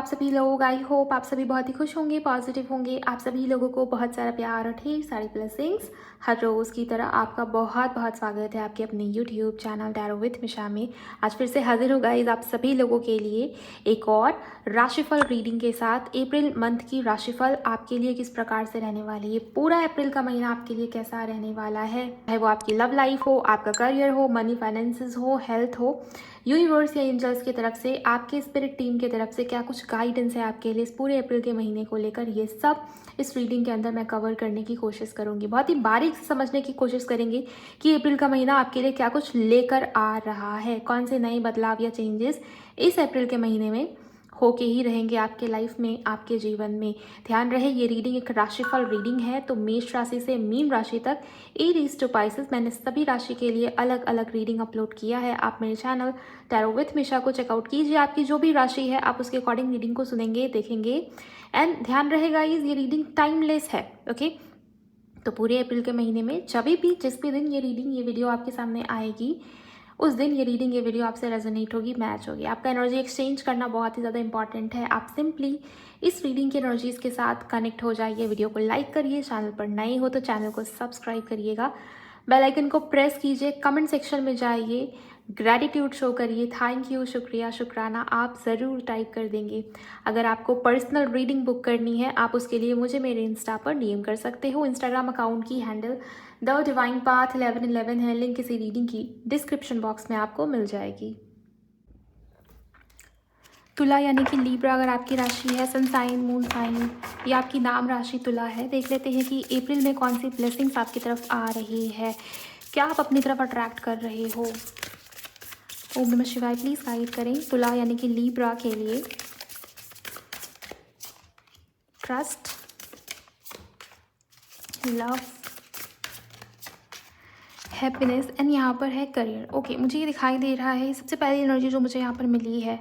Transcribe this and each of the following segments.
आप सभी लोग। आई होप आप सभी बहुत ही खुश होंगे, पॉजिटिव होंगे। आप सभी लोगों को बहुत सारा प्यार और ढेर सारी ब्लेसिंग्स। हर रोज़ की तरह आपका बहुत बहुत स्वागत है आपके अपने यूट्यूब चैनल टैरो विथ मिशा में। आज फिर से हाजिर हो गाइस आप सभी लोगों के लिए एक और राशिफल रीडिंग के साथ। अप्रैल मंथ की राशिफल आपके लिए किस प्रकार से रहने वाली है, पूरा अप्रैल का महीना आपके लिए कैसा रहने वाला है, चाहे वो आपकी लव लाइफ हो, आपका करियर हो, मनी फाइनेंसेस हो, हेल्थ हो, यूनिवर्स या एंजल्स की तरफ से, आपके स्पिरिट टीम की तरफ से क्या कुछ गाइडेंस है आपके लिए इस पूरे अप्रैल के महीने को लेकर, ये सब इस रीडिंग के अंदर मैं कवर करने की कोशिश करूंगी। बहुत ही बारीक से समझने की कोशिश करेंगे कि अप्रैल का महीना आपके लिए क्या कुछ लेकर आ रहा है, कौन से नए बदलाव या चेंजेस इस अप्रैल के महीने में होके ही रहेंगे आपके लाइफ में, आपके जीवन में। ध्यान रहे ये रीडिंग एक राशिफल रीडिंग है, तो मेष राशि से मीन राशि तक एरीज टू पाइसेस मैंने सभी राशि के लिए अलग अलग रीडिंग अपलोड किया है। आप मेरे चैनल टैरो विथ मिशा को चेकआउट कीजिए। आपकी जो भी राशि है आप उसके अकॉर्डिंग रीडिंग को सुनेंगे, देखेंगे। एंड ध्यान रहेगा ये रीडिंग टाइमलेस है, ओके। तो पूरे अप्रैल के महीने में जब भी जिस भी दिन ये रीडिंग ये वीडियो आपके सामने आएगी, उस दिन ये रीडिंग ये वीडियो आपसे रेजोनेट होगी, मैच होगी। आपका एनर्जी एक्सचेंज करना बहुत ही ज़्यादा इंपॉर्टेंट है। आप सिंपली इस रीडिंग की एनर्जीज के साथ कनेक्ट हो जाइए। वीडियो को लाइक करिए, चैनल पर नए हो तो चैनल को सब्सक्राइब करिएगा, बेल आइकन को प्रेस कीजिए, कमेंट सेक्शन में जाइए, ग्रैटिट्यूड शो करिए, थैंक यू, शुक्रिया, शुक्राना आप ज़रूर टाइप कर देंगे। अगर आपको पर्सनल रीडिंग बुक करनी है आप उसके लिए मुझे मेरे इंस्टा पर डीएम कर सकते हो। इंस्टाग्राम अकाउंट की हैंडल द डिवाइन पाथ 1111 है। लिंक किसी रीडिंग की डिस्क्रिप्शन बॉक्स में आपको मिल जाएगी। तुला यानी कि लीब्रा अगर आपकी राशि है, सन साइन, मून साइन या आपकी नाम राशि तुला है, देख लेते हैं कि अप्रैल में कौन सी ब्लेसिंग्स आपकी तरफ आ रही है, क्या आप अपनी तरफ अट्रैक्ट कर रहे हो। ओम नमः शिवाय प्लीज़ गाइड करें तुला यानी कि लीब्रा के लिए। ट्रस्ट, लव, हैप्पीनेस एंड यहाँ पर है करियर। ओके, मुझे ये दिखाई दे रहा है सबसे पहली एनर्जी जो मुझे यहाँ पर मिली है,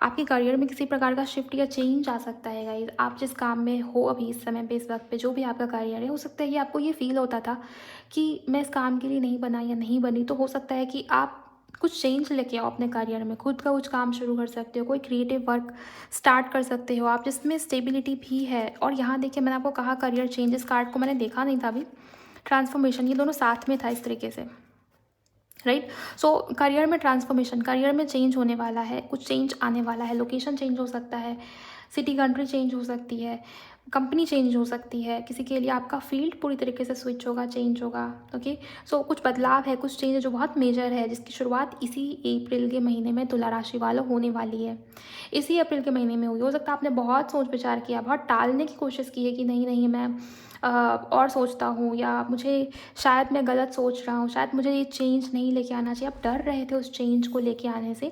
आपके करियर में किसी प्रकार का शिफ्ट या चेंज आ सकता है गाइस। आप जिस काम में हो अभी इस समय पे, इस वक्त पे, जो भी आपका करियर है, हो सकता है कि आपको ये फील होता था कि मैं इस काम के लिए नहीं बना या नहीं बनी। तो हो सकता है कि आप कुछ चेंज लेके आओ अपने करियर में, खुद का कुछ काम शुरू कर सकते हो, कोई क्रिएटिव वर्क स्टार्ट कर सकते हो आप जिसमें स्टेबिलिटी भी है। और यहाँ देखिए मैंने आपको कहा करियर चेंजेस, कार्ड को मैंने देखा नहीं था अभी, ट्रांसफॉर्मेशन, ये दोनों साथ में था इस तरीके से, राइट। सो करियर में ट्रांसफॉर्मेशन, करियर में चेंज होने वाला है, कुछ चेंज आने वाला है। लोकेशन चेंज हो सकता है, सिटी कंट्री चेंज हो सकती है, कंपनी चेंज हो सकती है, किसी के लिए आपका फील्ड पूरी तरीके से स्विच होगा, चेंज होगा, ओके। सो कुछ बदलाव है, कुछ चेंज है जो बहुत मेजर है, जिसकी शुरुआत इसी अप्रैल के महीने में तुला राशि वालों होने वाली है। इसी अप्रैल के महीने में हुई। हो सकता है आपने बहुत सोच विचार किया, बहुत टालने की कोशिश की है कि नहीं नहीं मैं और सोचता हूँ, या मुझे शायद मैं गलत सोच रहा हूँ, शायद मुझे ये चेंज नहीं लेके आना चाहिए। आप डर रहे थे उस चेंज को लेके आने से,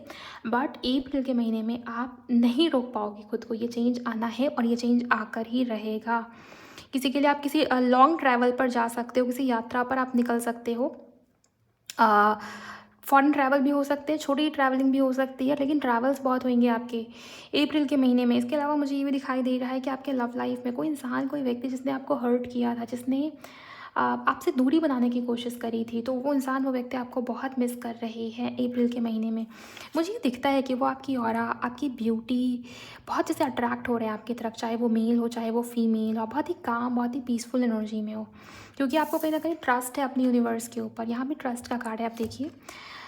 बट अप्रैल के महीने में आप नहीं रोक पाओगे खुद को। ये चेंज आना है और ये चेंज आकर ही रहेगा। किसी के लिए आप किसी लॉन्ग ट्रैवल पर जा सकते हो, किसी यात्रा पर आप निकल सकते हो। फॉरेन ट्रैवल भी हो सकते हैं, छोटी ट्रैवलिंग भी हो सकती है, लेकिन ट्रैवल्स बहुत होंगे आपके अप्रैल के महीने में। इसके अलावा मुझे ये भी दिखाई दे रहा है कि आपके लव लाइफ में कोई इंसान, कोई व्यक्ति जिसने आपको हर्ट किया था, जिसने आपसे दूरी बनाने की कोशिश करी थी, तो वो इंसान, वो व्यक्ति आपको बहुत मिस कर रहे हैं अप्रैल के महीने में। मुझे ये दिखता है कि वो आपकी ऑरा, आपकी ब्यूटी बहुत जैसे अट्रैक्ट हो रहे हैं आपकी तरफ, चाहे वो मेल हो चाहे वो फीमेल, और बहुत ही काम, बहुत ही पीसफुल एनर्जी में हो, क्योंकि आपको कहीं ना कहीं ट्रस्ट है अपनी यूनिवर्स के ऊपर। यहाँ भी ट्रस्ट का कार्ड है, आप देखिए।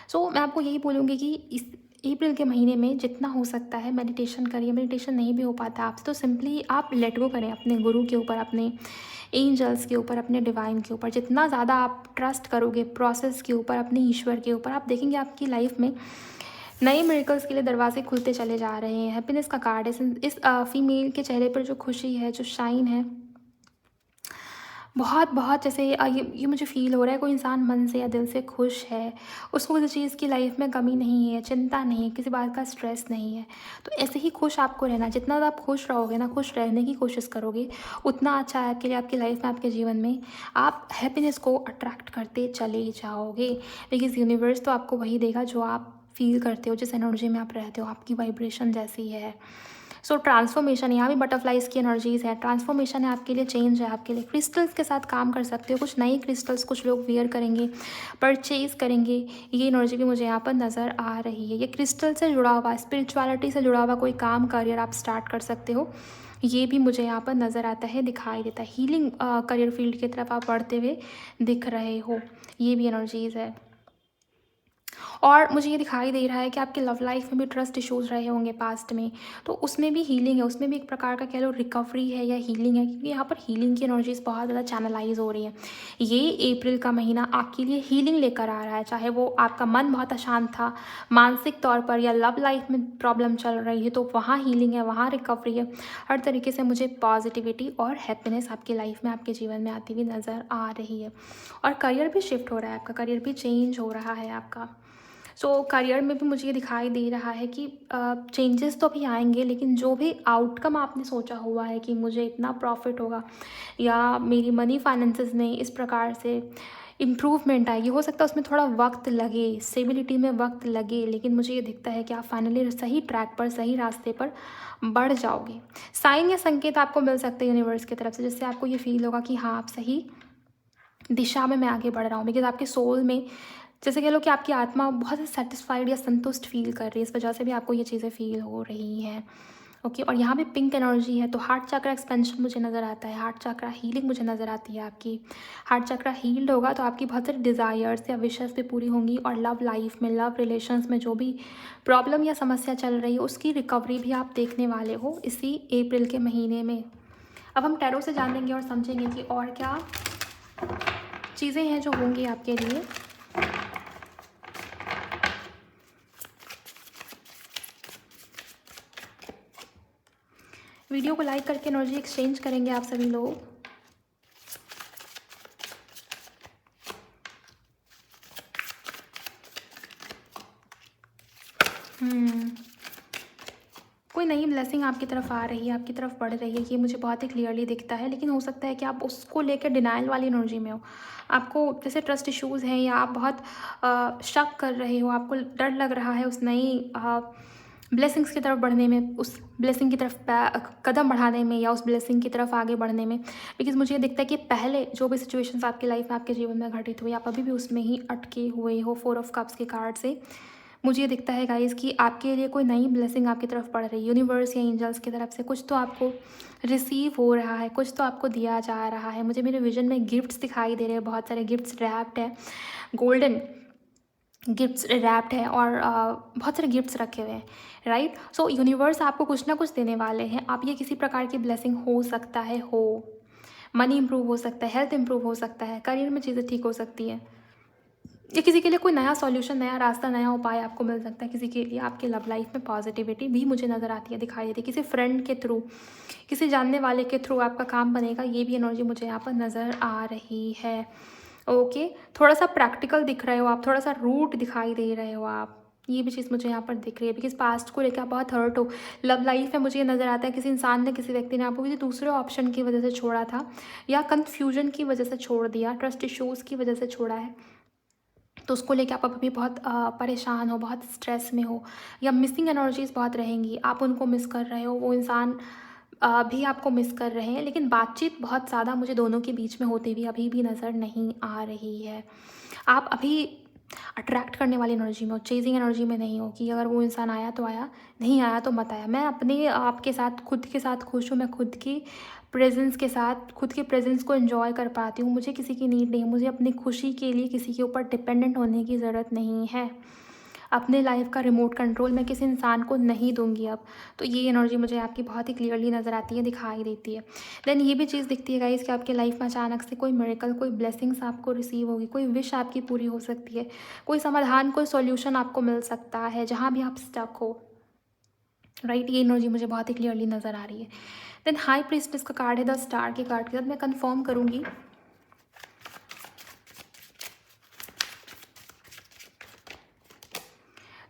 सो मैं आपको यही बोलूँगी कि इस अप्रैल के महीने में जितना हो सकता है मेडिटेशन करिए। मेडिटेशन नहीं भी हो पाता आपसे तो सिंपली आप लेट गो करें अपने गुरु के ऊपर, अपने एंजल्स के ऊपर, अपने डिवाइन के ऊपर। जितना ज़्यादा आप ट्रस्ट करोगे प्रोसेस के ऊपर, अपने ईश्वर के ऊपर, आप देखेंगे आपकी लाइफ में नए मिरेकल्स के लिए दरवाजे खुलते चले जा रहे हैं। हैप्पीनेस का कार्ड है। इस फीमेल के चेहरे पर जो खुशी है, जो शाइन है, बहुत बहुत जैसे ये मुझे फ़ील हो रहा है कोई इंसान मन से या दिल से खुश है, उसको किसी चीज़ की लाइफ में कमी नहीं है, चिंता नहीं है, किसी बात का स्ट्रेस नहीं है। तो ऐसे ही खुश आपको रहना। जितना ज़्यादा आप खुश रहोगे ना, खुश रहने की कोशिश करोगे, उतना अच्छा है आपके लिए, आपकी लाइफ में, आपके जीवन में। आप हैप्पीनेस को अट्रैक्ट करते चले जाओगे, बिकॉज़ यूनिवर्स तो आपको वही देगा जो आप फील करते हो, जिस एनर्जी में आप रहते हो, आपकी वाइब्रेशन जैसी है। सो ट्रांसफॉर्मेशन, यहाँ भी बटरफ्लाइज की एनर्जीज है, ट्रांसफॉर्मेशन है आपके लिए, चेंज है आपके लिए। क्रिस्टल्स के साथ काम कर सकते हो, कुछ नई क्रिस्टल्स कुछ लोग वेयर करेंगे, परचेज करेंगे, ये एनर्जी भी मुझे यहाँ पर नज़र आ रही है। ये क्रिस्टल से जुड़ा हुआ, स्पिरिचुअलिटी से जुड़ा हुआ कोई काम, करियर आप स्टार्ट कर सकते हो, ये भी मुझे यहाँ पर नज़र आता है, दिखाई देता है। हीलिंग करियर फील्ड की तरफ आप बढ़ते हुए दिख रहे हो, ये भी एनर्जीज़ है। और मुझे ये दिखाई दे रहा है कि आपके लव लाइफ में भी ट्रस्ट इश्यूज़ रहे होंगे पास्ट में, तो उसमें भी हीलिंग है, उसमें भी एक प्रकार का कह लो रिकवरी है या हीलिंग है, क्योंकि यहाँ पर हीलिंग की एनर्जीज बहुत ज़्यादा चैनलाइज हो रही है। ये अप्रैल का महीना आपके लिए हीलिंग लेकर आ रहा है, चाहे वो आपका मन बहुत अशांत था मानसिक तौर पर या लव लाइफ में प्रॉब्लम चल रही है, तो वहाँ हीलिंग है, वहाँ रिकवरी है। हर तरीके से मुझे पॉजिटिविटी और हैप्पीनेस आपकी लाइफ में, आपके जीवन में आती हुई नज़र आ रही है। और करियर भी शिफ्ट हो रहा है, आपका करियर भी चेंज हो रहा है आपका। सो करियर में भी मुझे ये दिखाई दे रहा है कि चेंजेस तो अभी आएंगे, लेकिन जो भी आउटकम आपने सोचा हुआ है कि मुझे इतना प्रॉफिट होगा या मेरी मनी फाइनेंसेस में इस प्रकार से इम्प्रूवमेंट आएगी, हो सकता है उसमें थोड़ा वक्त लगे, स्टेबिलिटी में वक्त लगे, लेकिन मुझे ये दिखता है कि आप फाइनली सही ट्रैक पर, सही रास्ते पर बढ़ जाओगे। साइन या संकेत आपको मिल सकते हैं यूनिवर्स की तरफ से, जिससे आपको ये फील होगा कि हाँ आप सही दिशा में मैं आगे बढ़ रहा हूँ। बिकॉज आपके सोल में, जैसे कह लो कि आपकी आत्मा बहुत सेटिस्फाइड या संतुष्ट फील कर रही है, इस वजह से भी आपको ये चीज़ें फील हो रही हैं। ओके, और यहाँ भी पिंक एनर्जी है, तो हार्ट चक्रा एक्सपेंशन मुझे नज़र आता है, हार्ट चक्रा हीलिंग मुझे नज़र आती है आपकी। हार्ट चक्रा हील्ड होगा तो आपकी बहुत सारी डिज़ायर्स या विशेस भी पूरी होंगी, और लव लाइफ में, लव रिलेशंस में जो भी प्रॉब्लम या समस्या चल रही है उसकी रिकवरी भी आप देखने वाले हो इसी अप्रैल के महीने में। अब हम टैरो से जानेंगे और समझेंगे कि और क्या चीज़ें हैं जो होंगी आपके लिए। वीडियो को लाइक करके एनर्जी एक्सचेंज करेंगे आप सभी लोग। कोई नई ब्लेसिंग आपकी तरफ आ रही है, आपकी तरफ बढ़ रही है, ये मुझे बहुत ही क्लियरली दिखता है, लेकिन हो सकता है कि आप उसको लेकर डिनाइल वाली एनर्जी में हो। आपको जैसे ट्रस्ट इश्यूज़ हैं या आप बहुत शक कर रहे हो, आपको डर लग रहा है उस नई ब्लेसिंग्स की तरफ बढ़ने में, उस ब्लेसिंग की तरफ कदम बढ़ाने में या उस ब्लेसिंग की तरफ आगे बढ़ने में। बिकॉज मुझे ये दिखता है कि पहले जो भी सिचुएशंस आपकी लाइफ में, आपके जीवन में घटित हुई, आप अभी भी उसमें ही अटके हुए हो। 4 ऑफ कप्स के कार्ड से मुझे ये दिखता है गाइस कि आपके लिए कोई नई ब्लेसिंग आपकी तरफ पड़ रही है, यूनिवर्स या एंजल्स की तरफ से कुछ तो आपको रिसीव हो रहा है, कुछ तो आपको दिया जा रहा है। मुझे मेरे विजन में गिफ्ट्स दिखाई दे रहे हैं, बहुत सारे गिफ्ट्स रैप्ड है, गोल्डन गिफ्ट्स रैप्ड है, और बहुत सारे गिफ्ट्स रखे हुए हैं, राइट। सो यूनिवर्स आपको कुछ ना कुछ देने वाले हैं। आप ये किसी प्रकार की ब्लेसिंग हो सकता है, हो मनी इंप्रूव हो सकता है, हेल्थ इंप्रूव हो सकता है, करियर में चीज़ें ठीक हो सकती है, या किसी के लिए कोई नया सॉल्यूशन, नया रास्ता, नया उपाय आपको मिल सकता है। किसी के लिए आपके लव लाइफ में पॉजिटिविटी भी मुझे नज़र आती है, दिखाई देती है। किसी फ्रेंड के थ्रू, किसी जानने वाले के थ्रू आपका काम बनेगा, ये भी एनर्जी मुझे यहाँ पर नज़र आ रही है। ओके, थोड़ा सा प्रैक्टिकल दिख रहे हो आप, थोड़ा सा रूट दिखाई दे रहे हो आप, ये भी चीज़ मुझे यहाँ पर दिख रही है। बिकॉज पास्ट को लेकर आप बहुत हर्ट हो। लव लाइफ में मुझे ये नज़र आता है किसी इंसान ने, किसी व्यक्ति ने आपको किसी दूसरे ऑप्शन की वजह से छोड़ा था, या कन्फ्यूजन की वजह से छोड़ दिया, ट्रस्ट इश्यूज़ की वजह से छोड़ा है, तो उसको लेके आप अभी बहुत परेशान हो, बहुत स्ट्रेस में हो, या मिसिंग एनर्जीज बहुत रहेंगी, आप उनको मिस कर रहे हो, वो इंसान भी आपको मिस कर रहे हैं, लेकिन बातचीत बहुत ज़्यादा मुझे दोनों के बीच में होती हुई अभी भी नज़र नहीं आ रही है। आप अभी अट्रैक्ट करने वाली एनर्जी में हो, चेजिंग एनर्जी में नहीं हो कि अगर वो इंसान आया तो आया, नहीं आया तो मत आया। मैं अपने आप के साथ, खुद के साथ खुश हूँ, मैं खुद की प्रेजेंस के साथ, खुद के प्रेजेंस को एंजॉय कर पाती हूँ। मुझे किसी की नीड नहीं है, मुझे अपनी खुशी के लिए किसी के ऊपर डिपेंडेंट होने की ज़रूरत नहीं है। अपने लाइफ का रिमोट कंट्रोल मैं किसी इंसान को नहीं दूंगी अब। तो ये एनर्जी मुझे आपकी बहुत ही क्लियरली नज़र आती है, दिखाई देती है। देन ये भी चीज़ दिखती है गाइस कि आपके लाइफ में अचानक से कोई मिरेकल, कोई ब्लेसिंग्स आपको रिसीव होगी, कोई विश आपकी पूरी हो सकती है, कोई समाधान, कोई सॉल्यूशन आपको मिल सकता है जहाँ भी आप स्टक हो, राइट। ये एनर्जी मुझे बहुत ही क्लियरली नज़र आ रही है। देन हाई प्रीस्टेस का कार्ड है, द स्टार के कार्ड के साथ मैं कंफर्म करूँगी।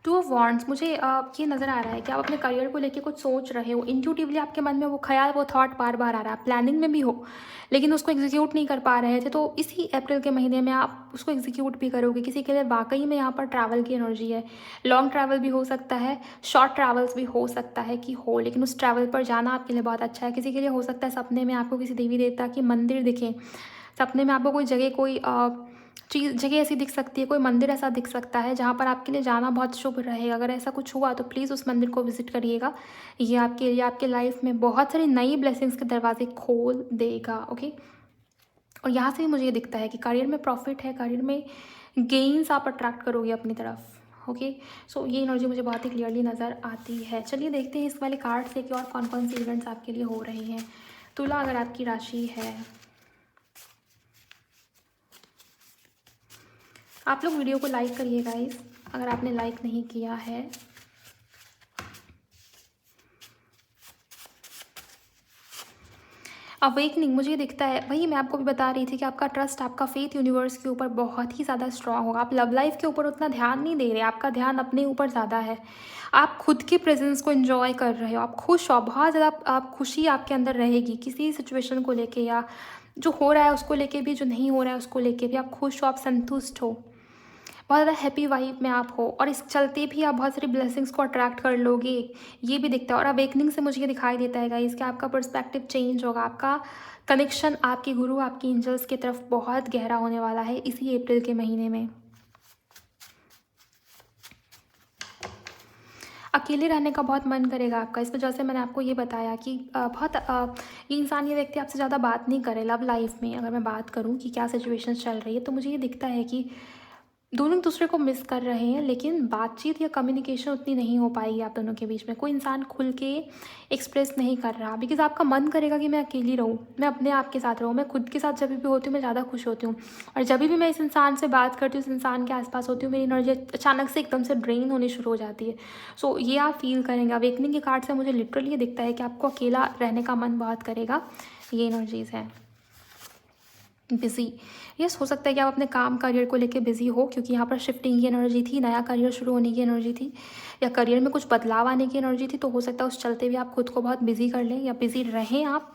टू ऑफ वॉन्ड्स, मुझे ये नज़र आ रहा है कि आप अपने करियर को लेके कुछ सोच रहे हो, इंट्यूटिवली आपके मन में वो ख्याल, वो थॉट बार बार आ रहा है, प्लानिंग में भी हो, लेकिन उसको एग्जीक्यूट नहीं कर पा रहे थे, तो इसी अप्रैल के महीने में आप उसको एग्जीक्यूट भी करोगे। किसी के लिए वाकई में यहाँ पर ट्रैवल की एनर्जी है। लॉन्ग ट्रैवल भी हो सकता है, शॉर्ट ट्रैवल्स भी हो सकता है कि हो, लेकिन उस ट्रैवल पर जाना आपके लिए बहुत अच्छा है। किसी के लिए हो सकता है सपने में आपको किसी देवी देवता की मंदिर दिखे, सपने में आपको कोई जगह, कोई जगह ऐसी दिख सकती है, कोई मंदिर ऐसा दिख सकता है जहाँ पर आपके लिए जाना बहुत शुभ रहेगा। अगर ऐसा कुछ हुआ तो प्लीज़ उस मंदिर को विज़िट करिएगा। ये आपके लिए आपके लाइफ में बहुत सारी नई ब्लेसिंग्स के दरवाजे खोल देगा। ओके, और यहाँ से भी मुझे ये दिखता है कि करियर में प्रॉफिट है, करियर में गेन्स आप अट्रैक्ट करोगे अपनी तरफ। ओके, सो ये एनर्जी मुझे बहुत ही क्लियरली नज़र आती है। चलिए देखते हैं इस वाले कार्ड से कि और कौन कौन सी इवेंट्स आपके लिए हो रही हैं। तुला अगर आपकी राशि है, आप लोग वीडियो को लाइक करिए गाइस, अगर आपने लाइक नहीं किया है। अवेकनिंग मुझे दिखता है, वही मैं आपको भी बता रही थी कि आपका ट्रस्ट, आपका फेथ यूनिवर्स के ऊपर बहुत ही ज़्यादा स्ट्रांग होगा। आप लव लाइफ के ऊपर उतना ध्यान नहीं दे रहे, आपका ध्यान अपने ऊपर ज़्यादा है। आप खुद के प्रेजेंस को एंजॉय कर रहे हो, आप खुश हो, बहुत ज़्यादा आप खुशी आपके अंदर रहेगी किसी सिचुएशन को लेके, या जो हो रहा है उसको लेके भी, जो नहीं हो रहा है उसको लेके भी। आप खुश हो, आप संतुष्ट हो, बहुत ज़्यादा हैप्पी वाइब में आप हो, और इस चलते भी आप बहुत सारी ब्लेसिंग्स को अट्रैक्ट कर लोगे, ये भी दिखता है। और अवेकनिंग से मुझे ये दिखाई देता है गाइस कि आपका पर्सपेक्टिव चेंज होगा, आपका कनेक्शन आपके गुरु, आपकी एंजल्स की तरफ बहुत गहरा होने वाला है इसी अप्रैल के महीने में। अकेले रहने का बहुत मन करेगा आपका, इस वजह से मैंने आपको ये बताया कि ये इंसान, ये व्यक्ति आपसे ज़्यादा बात नहीं करे लव लाइफ में। अगर मैं बात करूँ कि क्या सिचुएशन चल रही है, तो मुझे ये दिखता है कि दोनों एक दूसरे को मिस कर रहे हैं, लेकिन बातचीत या कम्युनिकेशन उतनी नहीं हो पाएगी आप दोनों के बीच में। कोई इंसान खुल के एक्सप्रेस नहीं कर रहा, बिकॉज आपका मन करेगा कि मैं अकेली रहूँ, मैं अपने आप के साथ रहूँ, मैं खुद के साथ जब भी होती हूँ मैं ज़्यादा खुश होती हूँ। और जब भी मैं इस इंसान से बात करती हूँ, इस इंसान के आसपास होती हूँ, मेरी एनर्जी अचानक से एकदम से ड्रेन होनी शुरू हो जाती है। सो ये आप फील करेंगे। अवेकनिंग के कार्ड से मुझे लिटरली ये दिखता है कि आपको अकेला रहने का मन बहुत करेगा। ये एनर्जीज़ हैं। बिज़ी, यस, हो सकता है कि आप अपने काम करियर को लेके बिज़ी हो, क्योंकि यहाँ पर शिफ्टिंग की एनर्जी थी, नया करियर शुरू होने की एनर्जी थी, या करियर में कुछ बदलाव आने की एनर्जी थी। तो हो सकता है उस चलते भी आप खुद को बहुत बिज़ी कर लें या बिज़ी रहें आप।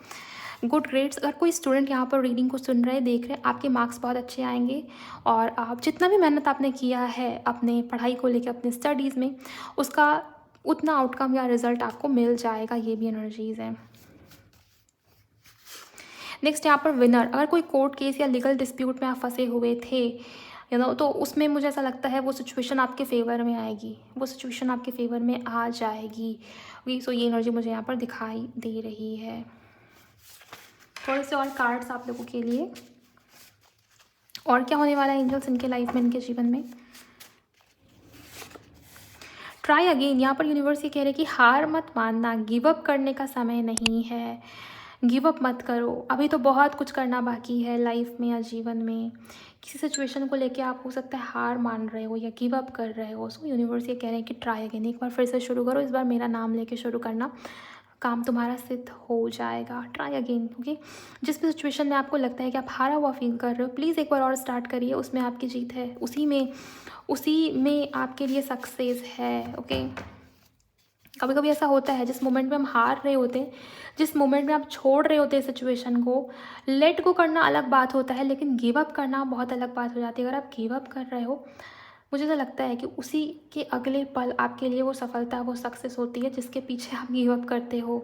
गुड ग्रेड्स, अगर कोई स्टूडेंट यहाँ पर रीडिंग को सुन रहे, देख रहे, आपके मार्क्स बहुत अच्छे आएंगे, और आप जितना भी मेहनत आपने किया है अपने पढ़ाई को लेकर, अपने स्टडीज़ में, उसका उतना आउटकम या रिजल्ट आपको मिल जाएगा। ये भी एनर्जीज़ हैं। नेक्स्ट यहाँ पर विनर, अगर कोई कोर्ट केस या लीगल डिस्प्यूट में आप फंसे हुए थे, तो उसमें मुझे ऐसा लगता है वो सिचुएशन आपके फेवर में आएगी, वो सिचुएशन आपके फेवर में आ जाएगी। सो ये एनर्जी मुझे यहाँ पर दिखाई दे रही है। थोड़े से और कार्ड्स आप लोगों के लिए, और क्या होने वाला है एंजल्स इनके लाइफ में, इनके जीवन में। ट्राई अगेन, यहाँ पर यूनिवर्स ये कह रहे हैं कि हार मत मानना, गिव अप करने का समय नहीं है, गिव अप मत करो। अभी तो बहुत कुछ करना बाकी है लाइफ में या जीवन में। किसी सिचुएशन को लेके आप हो सकता है हार मान रहे हो या गिव अप कर रहे हो। सो यूनिवर्स ये कह रहे हैं कि ट्राई अगेन, एक बार फिर से शुरू करो, इस बार मेरा नाम लेके शुरू करना, काम तुम्हारा सिद्ध हो जाएगा। Try again. ओके, जिस भी सिचुएशन में आपको लगता है कि आप हारा हुआ फील कर रहे हो, प्लीज़ एक बार और स्टार्ट करिए, उसमें आपकी जीत है, उसी में आपके लिए सक्सेस है। ओके, कभी कभी ऐसा होता है जिस मोमेंट में हम हार रहे होते हैं, जिस मोमेंट में आप छोड़ रहे होते हैं सिचुएशन को, लेट गो करना अलग बात होता है, लेकिन गिव अप करना बहुत अलग बात हो जाती है। अगर आप गिव अप कर रहे हो, मुझे तो लगता है कि उसी के अगले पल आपके लिए वो सफलता, वो सक्सेस होती है जिसके पीछे आप गिव अप करते हो,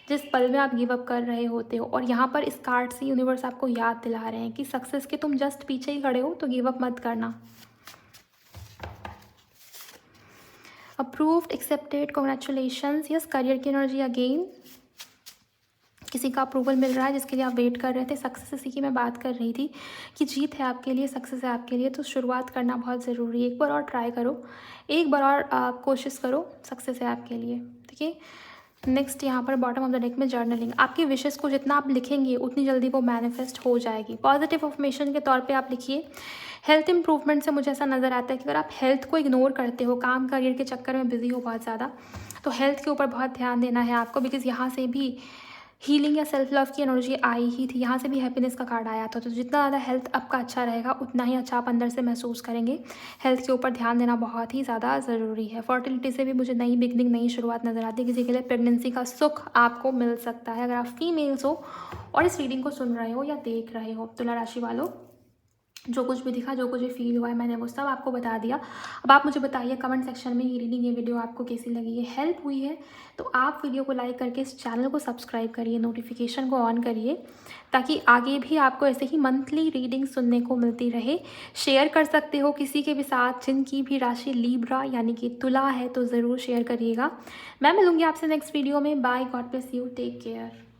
जिस पल में आप गिव अप कर रहे होते हो। और यहाँ पर इस कार्ड से यूनिवर्स आपको याद दिला रहे हैं कि सक्सेस के तुम जस्ट पीछे ही खड़े हो, तो गिव अप मत करना। Approved, accepted, congratulations. Yes, career की एनर्जी अगेन, किसी का अप्रूवल मिल रहा है जिसके लिए आप वेट कर रहे थे। सक्सेस, इसी की मैं बात कर रही थी कि जीत है आपके लिए, सक्सेस है आपके लिए, तो शुरुआत करना बहुत ज़रूरी है। एक बार और ट्राई करो, एक बार और आप कोशिश करो, सक्सेस है आपके लिए। ठीक है, नेक्स्ट यहाँ पर बॉटम ऑफ द डेक में जर्नलिंग, आपकी विशेस को जितना आप लिखेंगे उतनी जल्दी वो मैनिफेस्ट हो जाएगी। पॉजिटिव अफर्मेशन के तौर पे आप लिखिए। हेल्थ इंप्रूवमेंट से मुझे ऐसा नज़र आता है कि अगर आप हेल्थ को इग्नोर करते हो, काम करियर के चक्कर में बिजी हो बहुत ज़्यादा, तो हेल्थ के ऊपर बहुत ध्यान देना है आपको, बिकॉज यहाँ से भी हीलिंग या सेल्फ लव की एनर्जी आई ही थी। यहाँ से भी हैप्पीनेस का कार्ड आया था। तो जितना ज़्यादा हेल्थ आपका अच्छा रहेगा उतना ही अच्छा आप अंदर से महसूस करेंगे। हेल्थ के ऊपर ध्यान देना बहुत ही ज़्यादा ज़रूरी है। फर्टिलिटी से भी मुझे नई बिगनिंग, नई शुरुआत नज़र आती है। किसी के लिए प्रेगनेंसी का सुख आपको मिल सकता है अगर आप फीमेल्स हो और इस रीडिंग को सुन रहे हो या देख रहे हो। तुला राशि वालों, जो कुछ भी दिखा, जो कुछ भी फील हुआ है, मैंने वो सब आपको बता दिया। अब आप मुझे बताइए कमेंट सेक्शन में ये रीडिंग, ये वीडियो आपको कैसी लगी है, हेल्प हुई है तो आप वीडियो को लाइक करके इस चैनल को सब्सक्राइब करिए, नोटिफिकेशन को ऑन करिए ताकि आगे भी आपको ऐसे ही मंथली रीडिंग सुनने को मिलती रहे। शेयर कर सकते हो किसी के भी साथ जिनकी भी राशि लीब्रा यानी कि तुला है, तो ज़रूर शेयर करिएगा। मैं मिलूंगी आपसे नेक्स्ट वीडियो में। Bye, God bless you, take care.